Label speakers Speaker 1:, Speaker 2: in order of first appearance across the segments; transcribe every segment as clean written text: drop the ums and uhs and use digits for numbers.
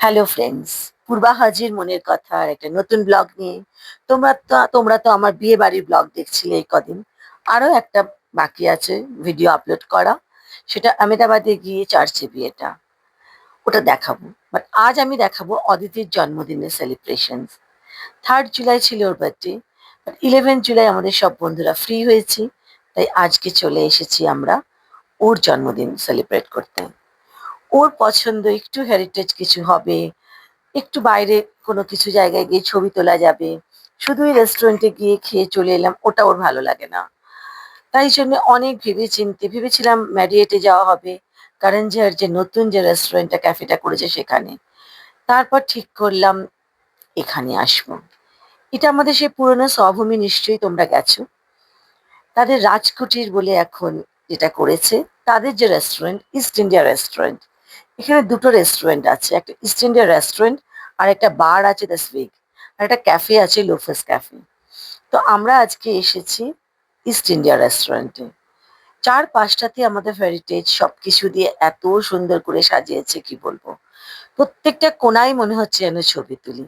Speaker 1: Hello friends, পূর্বা হাজির মনের কথার একটা নতুন ব্লগ নিয়ে। তোমরা তো আমার বিয়ে বাড়ির ব্লগ দেখছিলে এই কদিন। আরো একটা বাকি আছে ভিডিও আপলোড করা। সেটা আহমেদাবাদে গিয়ে চার্চে বিয়েটা, ওটা দেখাবো। বাট আজ আমি দেখাবো অদিতির জন্মদিনের সেলিব্রেশনস। 3rd জুলাই ছিল ওর বার্থডে, বাট 11 জুলাই আমাদের সব বন্ধুরা ফ্রি হয়েছি, তাই আজকে চলে এসেছি আমরা ওর জন্মদিন সেলিব্রেট করতে। ওর পছন্দ একটু হেরিটেজ কিছু হবে, একটু বাইরে কোনো কিছু জায়গায় গিয়ে ছবি তোলা যাবে। শুধুই রেস্টুরেন্টে গিয়ে খেয়ে চলে এলাম, ওটা ওর ভালো লাগে না। তাই জন্য অনেক ভেবেছিলাম ম্যারিয়েটে যাওয়া হবে, কারঞ্জিয়ার যে নতুন যে রেস্টুরেন্টটা ক্যাফেটা করেছে সেখানে। তারপর ঠিক করলাম এখানে আসবো। এটা আমাদের সেই পুরনো স্বভূমি, নিশ্চয়ই তোমরা গেছো। তাদের রাজকুটির বলে এখন যেটা করেছে, তাদের যে রেস্টুরেন্ট, ইস্ট ইন্ডিয়া রেস্টুরেন্ট। এখানে দুটো রেস্টুরেন্ট আছে, একটা ইস্ট ইন্ডিয়া রেস্টুরেন্ট আর একটা বার আছে দ্য সুইগ, আর একটা ক্যাফে আছে লোফাস ক্যাফে। তো আমরা আজকে এসেছি ইস্ট ইন্ডিয়া রেস্টুরেন্টে। চার পাঁচটাতে আমাদের হেরিটেজ সবকিছু দিয়ে এত সুন্দর করে সাজিয়েছে কি বলবো। প্রত্যেকটা কোনায় মনে হচ্ছে যেন ছবি তুলি।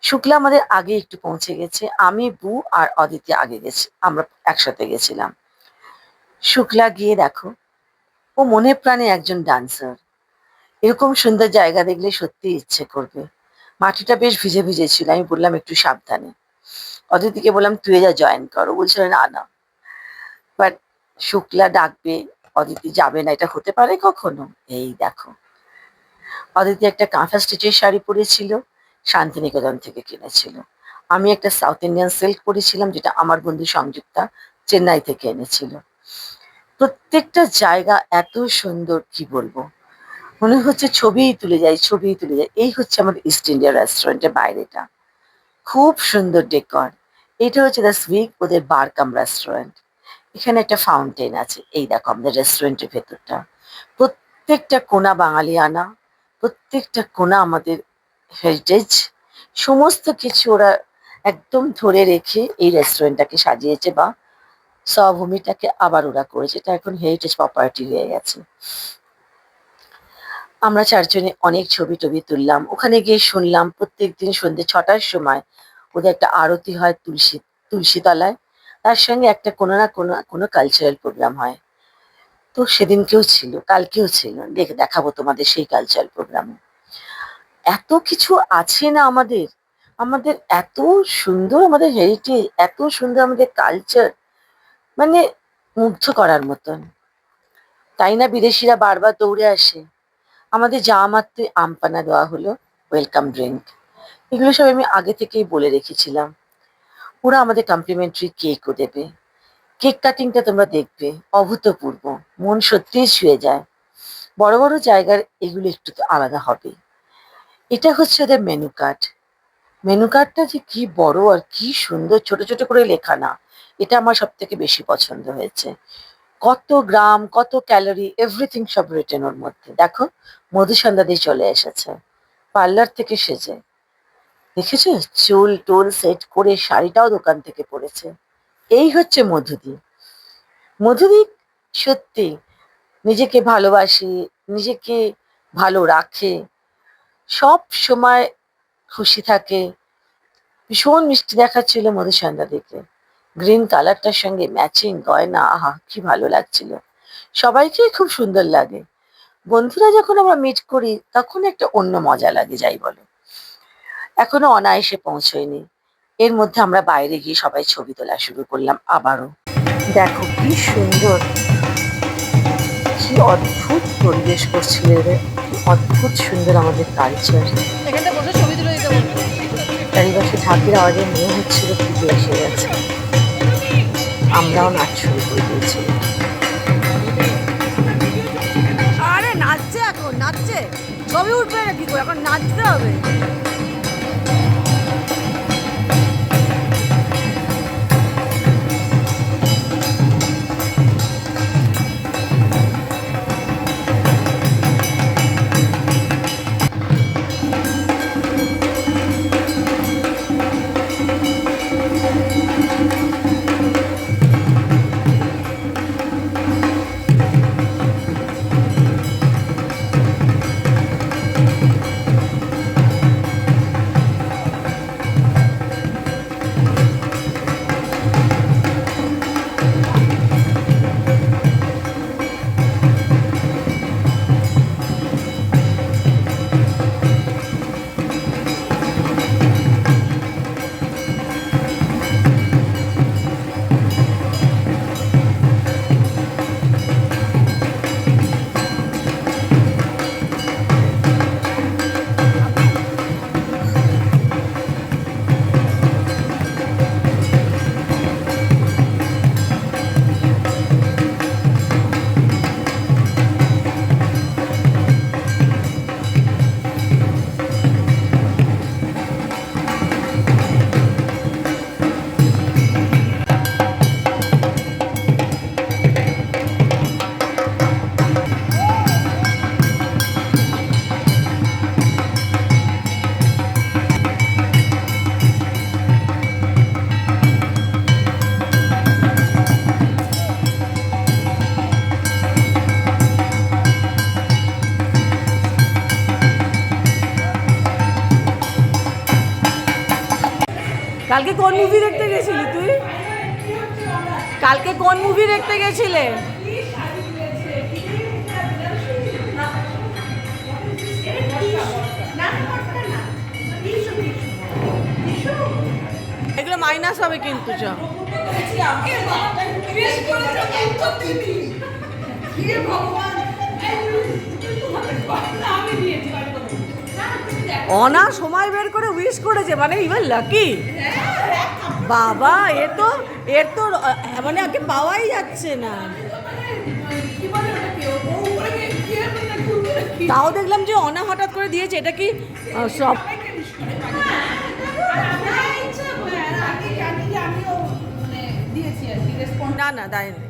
Speaker 1: শুক্লা আমাদের আগে একটু পৌঁছে গেছে, আমি বু আর অদিতি আগে গেছি, আমরা একসাথে গেছিলাম। শুক্লা গিয়ে দেখো, ও মনে প্রাণে একজন ডান্সার। এরকম সুন্দর জায়গা দেখলে সত্যি ইচ্ছে করবে। মাটিটা বেশ ভিজে ভিজে ছিল, আমি বললাম একটু সাবধানে। অদিতিকে বললাম তুই যা জয়েন করো, বলছিল না না। বাট শুক্লা ডাকবে, অদিতি যাবে না, এটা হতে পারে কখনো? এই দেখো, অদিতি একটা কাঁথা স্টিচের শাড়ি পরেছিল, শান্তিনিকেতন থেকে কিনেছিল। আমি একটা সাউথ ইন্ডিয়ান সিল্ক পরেছিলাম, যেটা আমার বন্ধু সংযুক্তা চেন্নাই থেকে এনেছিল। প্রত্যেকটা জায়গা এত সুন্দর কি বলবো, মনে হচ্ছে ছবিই তুলে যাই, ছবিই তুলে যাই। এই হচ্ছে আমাদের ইস্ট ইন্ডিয়া রেস্টুরেন্টের বাইরেটা, খুব সুন্দর ডেকর। এটা হচ্ছে দ্য সুইগ, ওদের বার কাম রেস্টুরেন্ট। এখানে একটা ফাউন্টেন আছে, এই দেখো আমাদের রেস্টুরেন্টের ভেতরটা। প্রত্যেকটা কোণা বাঙালিয়ানা, প্রত্যেকটা কোণা আমাদের হেরিটেজ। সমস্ত কিছু ওরা একদম ধরে রেখে এই রেস্টুরেন্টটাকে সাজিয়েছে, বা স্বভূমিটাকে আবার ওরা করেছে, এটা এখন হেরিটেজ প্রপার্টি হয়ে গেছে। আমরা চারজনে অনেক ছবি টবি তুললাম। ওখানে গিয়ে শুনলাম প্রত্যেকদিন সন্ধ্যে 6টার সময় ওদের একটা আরতি হয় তুলসী তলায়। তার সঙ্গে একটা কোনো না কোনো কালচারাল প্রোগ্রাম হয়। তো সেদিনকেও ছিল, কালকেও ছিল, দেখাবো তোমাদের সেই কালচারাল প্রোগ্রাম। এত কিছু আছে না আমাদের, আমাদের এত সুন্দর আমাদের হেরিটেজ, এত সুন্দর আমাদের কালচার, মানে মুগ্ধ করার মতন। তাই না বিদেশিরা বারবার দৌড়ে আসে। আমাদের যাওয়া মাত্রই আমপানা দেওয়া হলো, ওয়েলকাম ড্রিঙ্ক। এগুলো সব আমি আগে থেকেই বলে রেখেছিলাম। ওরা আমাদের কমপ্লিমেন্টারি কেকও দেবে। কেক কাটিংটা তোমরা দেখবে, অভূতপূর্ব, মন সত্যিই ছুঁয়ে যায়। বড় বড় জায়গার এগুলো একটু তো আলাদা হবে। এটা হচ্ছে ওদের মেনু কার্ড। মেনু কার্ডটা যে কি বড় আর কি সুন্দর, ছোট ছোট করে লেখা না, এটা আমার সব থেকে বেশি পছন্দ হয়েছে। কত গ্রাম, কত ক্যালোরি, এভরিথিং সব রিটেন ওর মধ্যে। দেখো, মধুসন্ধ্যাদি চলে এসেছে পার্লার থেকে সেজে, দেখেছো? চুল টুল সেট করে শাড়িটাও দোকান থেকে পরেছে। এই হচ্ছে মধুদি। মধুদি সত্যি নিজেকে ভালোবাসে, নিজেকে ভালো রাখে, সব সময় খুশি থাকে। ভীষণ মিষ্টি দেখাচ্ছিল মধুসন্ধ্যাদিকে। গ্রিন কালারটার সঙ্গে ম্যাচিং গয়না, আহা কি ভালো লাগছিল। সবাইকেই খুব সুন্দর লাগে। বন্ধুরা যখন আমরা মিট করি তখন একটা অন্য মজা লাগে, যাই বলো। এখনো অনায়াসে পৌঁছয়নি, এর মধ্যে আমরা বাইরে গিয়ে সবাই ছবি তোলা শুরু করলাম আবারও। দেখো কি সুন্দর, কি অদ্ভুত পরিবেশ করছিল এরা, কি অদ্ভুত সুন্দর আমাদের কালচার।
Speaker 2: এখানটা বসে ছবি তুলে দিতে বলবো।
Speaker 1: চারিপাশে ঢাকের আওয়াজে মনে হচ্ছিল পুজো এসে গেছে। আমরাও নাচ শুরু করে দিয়েছিলাম।
Speaker 2: আরে নাচছে, এখন নাচছে, ছবি উঠবে না কি করে, এখন নাচতে হবে। কালকে কোন মুভি দেখতে গেছিলি তুই? কালকে কোন মুভি দেখতে গেছিলে? এগুলো মাইনাস হবে কিন্তু চ। অনা সময় বের করে উইশ করেছে, মানে ইভেন লাকি। বাবা এর তো মানে আগে পাওয়াই যাচ্ছে না। তাও দেখলাম যে অনা হঠাৎ করে দিয়েছে, এটা কি সব না না দেয়নি।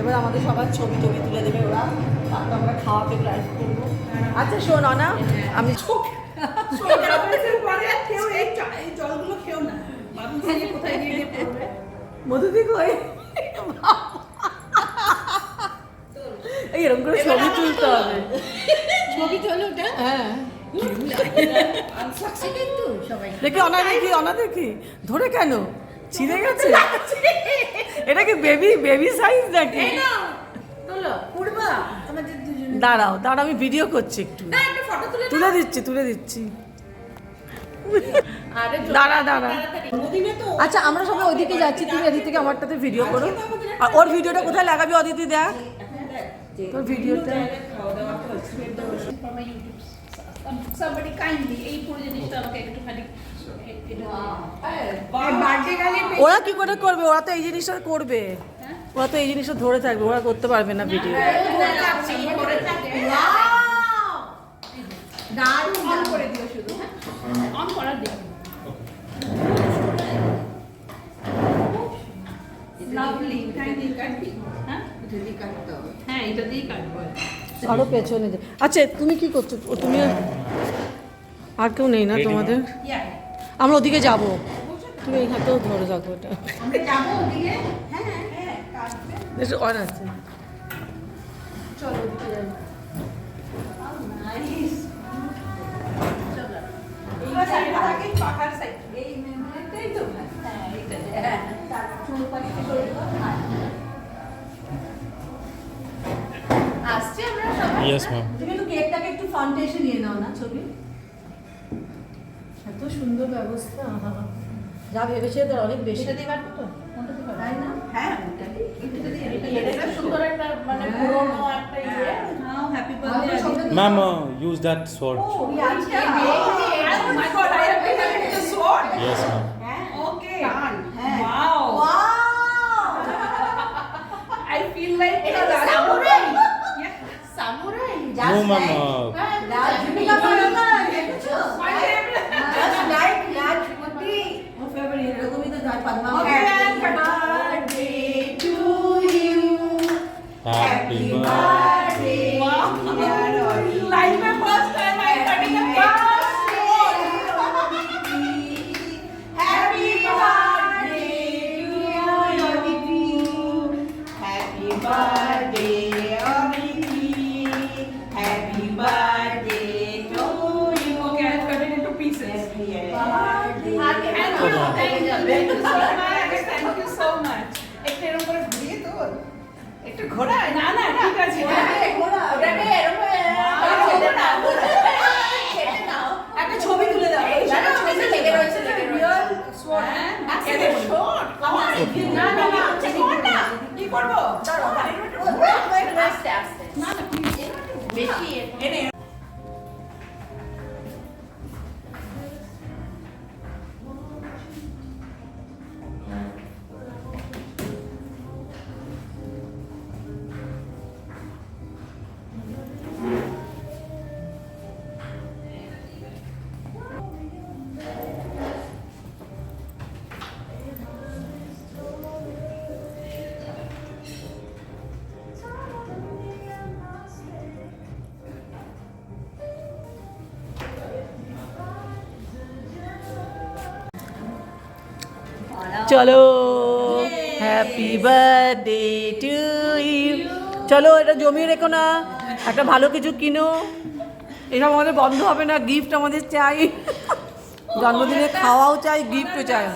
Speaker 2: এবার আমাদের সবার ছবি টবি তুলে দেবে ওরা, তারপর আমরা খাওয়াতে লাইভ করবো। আচ্ছা শোন না, আমি মধুদি কই এরকম করে ছবি তুলতে হবে।
Speaker 3: ছবি তোলো ওটা।
Speaker 2: হ্যাঁ
Speaker 3: কিন্তু সবাই
Speaker 2: দেখি অনা দেখি ধরে কেন ছিঁড়ে গেছে? এটা কি বেবি সাইজ নাকি?
Speaker 3: তোলো পূর্বা আমাদের দুজনে।
Speaker 2: দাঁড়াও আমি ভিডিও করছি একটু,
Speaker 3: না একটা ফটো তুলে
Speaker 2: তুলে দিচ্ছি।
Speaker 3: আরে
Speaker 2: দাঁড়া
Speaker 3: মোদিনে তো
Speaker 2: আচ্ছা আমরা সবাই ওইদিকে যাচ্ছি, তুমি এদিক থেকে আমারটাতে ভিডিও করো। আর ওর ভিডিওটা কোথায় লাগাবি অদিতি? দেখ তোর ভিডিওটা।
Speaker 3: somebody kindly এই পুরো জিনিসটা আমাকে একটুখানি
Speaker 2: ওরা কি করে করবে? ওরা তো এই জিনিসটা করবে, ওরা তো এই জিনিসটা ধরে থাকবে, ওরা করতে পারবে না ভিডিও।
Speaker 3: দারুণ অন করে দিও শুধু, অন করার দিও। লাভলি কাইন্ডলি কাটবি। হ্যাঁ এটা দিয়ে কাটতে হবে। হ্যাঁ এটা দিয়ে কাটবো।
Speaker 2: আরো পেছনে আচ্ছা তুমি কি করছো? তুমি আর কেউ নেই না তোমাদের? আমরা ওদিকে যাব, তুমি এই হাতেও ধরে থাকো। ওটা
Speaker 3: আমরা যাবো ওদিকে। হ্যাঁ হ্যাঁ কাটবে।
Speaker 2: একটু অন আছে,
Speaker 3: চলো ওদিকে যাই। নাইস। চলো এই সাইডটা থাকে পাকার সাইড, এই মেমোরিটাই তো। হ্যাঁ এটা হ্যাঁ তার চুল পাশে করে দাও। আসছে আমরা সবাই।
Speaker 4: Yes, ma'am.
Speaker 2: তুমি একটু কেকটাকে একটু ফ্রন্টে এসে নিয়ে নাও না ছবি। এত সুন্দর ব্যবস্থা, যা ভেবেছে তার অনেক বেশি।
Speaker 3: এটা দিয়ে কাটবো তো? কোনটা দিয়ে কাটবো?
Speaker 2: তাই না?
Speaker 3: হ্যাঁ ওটা দিয়ে। এটা সুন্দর একটা মানে পুরনো একটা ইয়ে। হ্যাঁ happy birthday.
Speaker 4: Ma'am, use that sword.
Speaker 3: Oh my god, I have been having the sword.
Speaker 4: Yes, ma'am.
Speaker 3: Okay. Wow. I feel like it's a samurai. Yeah. Samurai.
Speaker 4: No, ma'am. Happy birthday.
Speaker 3: Like my first time I'm cutting a cake. Happy birthday to Aditi. Happy birthday, Aditi. Happy birthday to you. Okay, I'll cut it into pieces. Thank you so much. একটু এরকম করে ঘুরিয়ে তো একটু ঘোরা না না ঠিক আছে ওটাকে এরকম একটা ছবি তুলে দাও লেগে রয়েছে না না না কি করবো আস্তে আস্তে না না বেশি এনে
Speaker 2: চলো হ্যাপি বার্থডে টু ইউ। চলো এটা জমিয়ে রেখো না, একটা ভালো কিছু কিনো। এসব আমাদের বন্ধ হবে না, গিফট আমাদের চাই। জন্মদিনে খাওয়াও চাই, গিফটও চাই।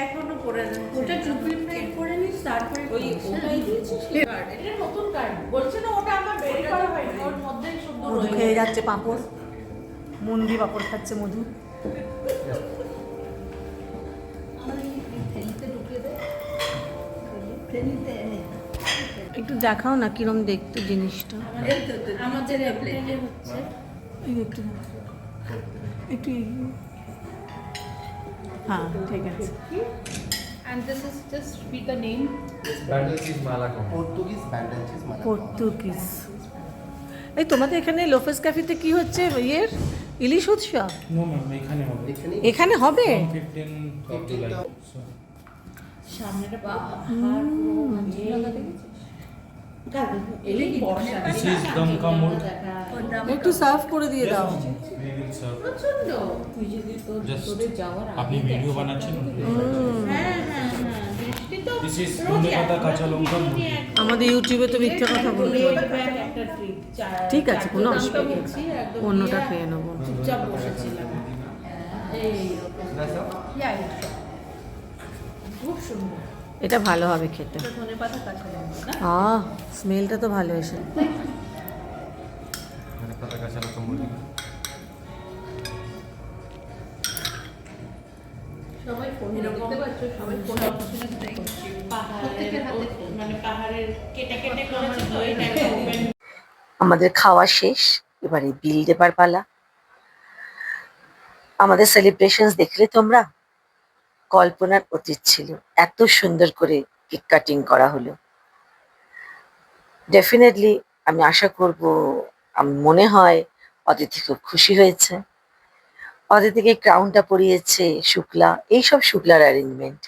Speaker 3: এখনো পরে ওটা ডুপ্লিকেট করে নিস, তারপরে ওই ওটাই দিয়েছিস কার্ড, এটা নতুন কার্ড বলছে না, ওটা আমার বের করা হয়নি, ওর মধ্যেই শুধু
Speaker 2: মধু খেয়ে যাচ্ছে পাঁপড়, মুন্ডি পাঁপড় খাচ্ছে মধু। একটু দেখাও না কিরম দেখতে জিনিসটা।
Speaker 3: আমাদের প্লেটে হচ্ছে
Speaker 2: এই একটু একটু হ্যাঁ ঠিক আছে।
Speaker 3: and this is just read the name.
Speaker 2: Portuguese. এই তোমাদের এখানে লোফেস ক্যাফেতে কি হচ্ছে ইয়ের ইলিশ উৎসব?
Speaker 4: No, ma'am. এখানে হবে।
Speaker 2: এখানে হবে?
Speaker 4: 15 of July. So,
Speaker 3: সামনেটা পাহাড় পুরো মাঝে লাগা দেখেছিস? এলে কি বর্ষা
Speaker 4: this is Damka Mood.
Speaker 2: একটু সার্ভ করে দিয়ে দাও।
Speaker 4: We will serve.
Speaker 3: প্রচন্ড তুই যদি
Speaker 4: Just
Speaker 3: তোদের যাওয়ার
Speaker 4: আপনি ভিডিও বানাচ্ছেন।
Speaker 3: হ্যাঁ বৃষ্টি তো
Speaker 4: This is ধনেপাতা কাঁচা লঙ্কা মুড়ি।
Speaker 2: আমাদের ইউটিউবে তো মিথ্যে কথা বলতে হবে।
Speaker 3: একটা ট্রিপ
Speaker 2: ঠিক আছে, কোনো অসুবিধা নেই। অন্যটা খেয়ে নেবো।
Speaker 3: চুপচাপ বসেছিলাম খুব সুন্দর।
Speaker 2: এটা ভালো হবে খেতে।
Speaker 3: ধনেপাতা কাঁচা লঙ্কা না
Speaker 2: স্মেলটা তো ভালো এসে।
Speaker 4: ধনেপাতা কাঁচা লঙ্কা মুড়ি।
Speaker 3: সবাই ফোন দেখতে পাচ্ছ, সবাই ফোন পাহাড়ের মানে পাহাড়ের কেটে কেটে করেছে তো এটা একটা ওপেন।
Speaker 1: আমাদের খাওয়া শেষ, এবারে বিল দেবার পালা। আমাদের সেলিব্রেশনস দেখলে তোমরা, কল্পনার অতীত ছিল। এত সুন্দর করে কেক কাটিং করা হলো। ডেফিনেটলি আমি আশা করব, আমি মনে হয় অদিতি খুব খুশি হয়েছে। অদিতিকে ক্রাউনটা পরিয়েছে শুক্লা, এইসব শুক্লার অ্যারেঞ্জমেন্ট।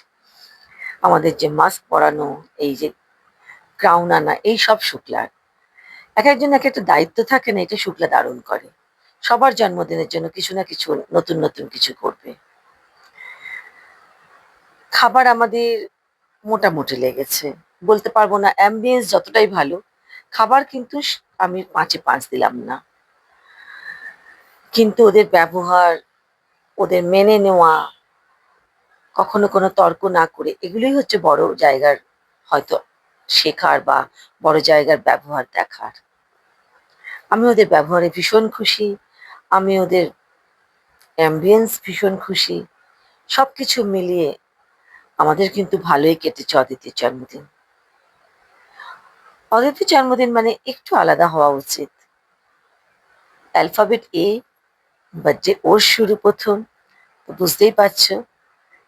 Speaker 1: আমাদের যে মাস্ক পরানো, এই যে ক্রাউন আনা, এইসব শুক্লার। এক একজন এক একটা দায়িত্ব থাকে না, এটা শুক্লা দারুণ করে। সবার জন্মদিনের জন্য কিছু না কিছু নতুন নতুন কিছু করবে। খাবার আমাদের মোটামুটি লেগেছে, বলতে পারবো না অ্যাম্বিয়েন্স যতটাই ভালো, খাবার কিন্তু আমি 5-এ 5 দিলাম না। কিন্তু ওদের ব্যবহার, ওদের মেনে নেওয়া, কখনো কোনো তর্ক না করে, এগুলোই হচ্ছে বড় জায়গার হয়তো শেখার বা বড় জায়গার ব্যবহার দেখার। আমি ওদের ব্যবহারে ভীষণ খুশি, আমি ওদের অ্যাম্বিয়েন্স ভীষণ খুশি। সবকিছু মিলিয়ে আমাদের কিন্তু ভালোই কেটেছে অদিতির জন্মদিন। অদিতির জন্মদিন মানে একটু আলাদা হওয়া উচিত। অ্যালফাবেট এ, বাট যে ওর শুরু প্রথম, তো বুঝতেই পারছো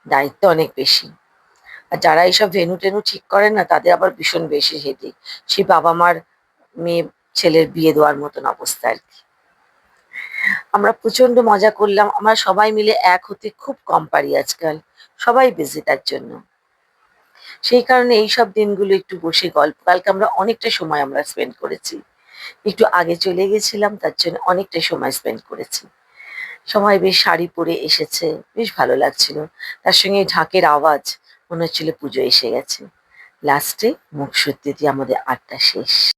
Speaker 1: দায়িত্ব অনেক বেশি। আর যারা এইসব ভেনু টেনু ঠিক করে না, তাদের আবার ভীষণ বেশি হেডেক। সেই বাবা মার মেয়ে ছেলের বিয়ে দেওয়ার মতন অবস্থা আর কি। আমরা প্রচন্ড মজা করলাম, আমরা সবাই মিলে এক হতে খুব কম পারি আজকাল, সবাই বিজি তার জন্য। সেই কারণে এইসব দিনগুলো একটু বসে গল্প, কালকে আমরা অনেকটা সময় আমরা স্পেন্ড করেছি। একটু আগে চলে গেছিলাম, তার জন্য অনেকটা সময় স্পেন্ড করেছি। সবাই বেশ শাড়ি পরে এসেছে, বেশ ভালো লাগছিল। তার সঙ্গে ঢাকের আওয়াজ, মনে হচ্ছিল পুজো এসে গেছে। লাস্টে মুখ সত্যি দিয়ে আমাদের আড্ডা শেষ।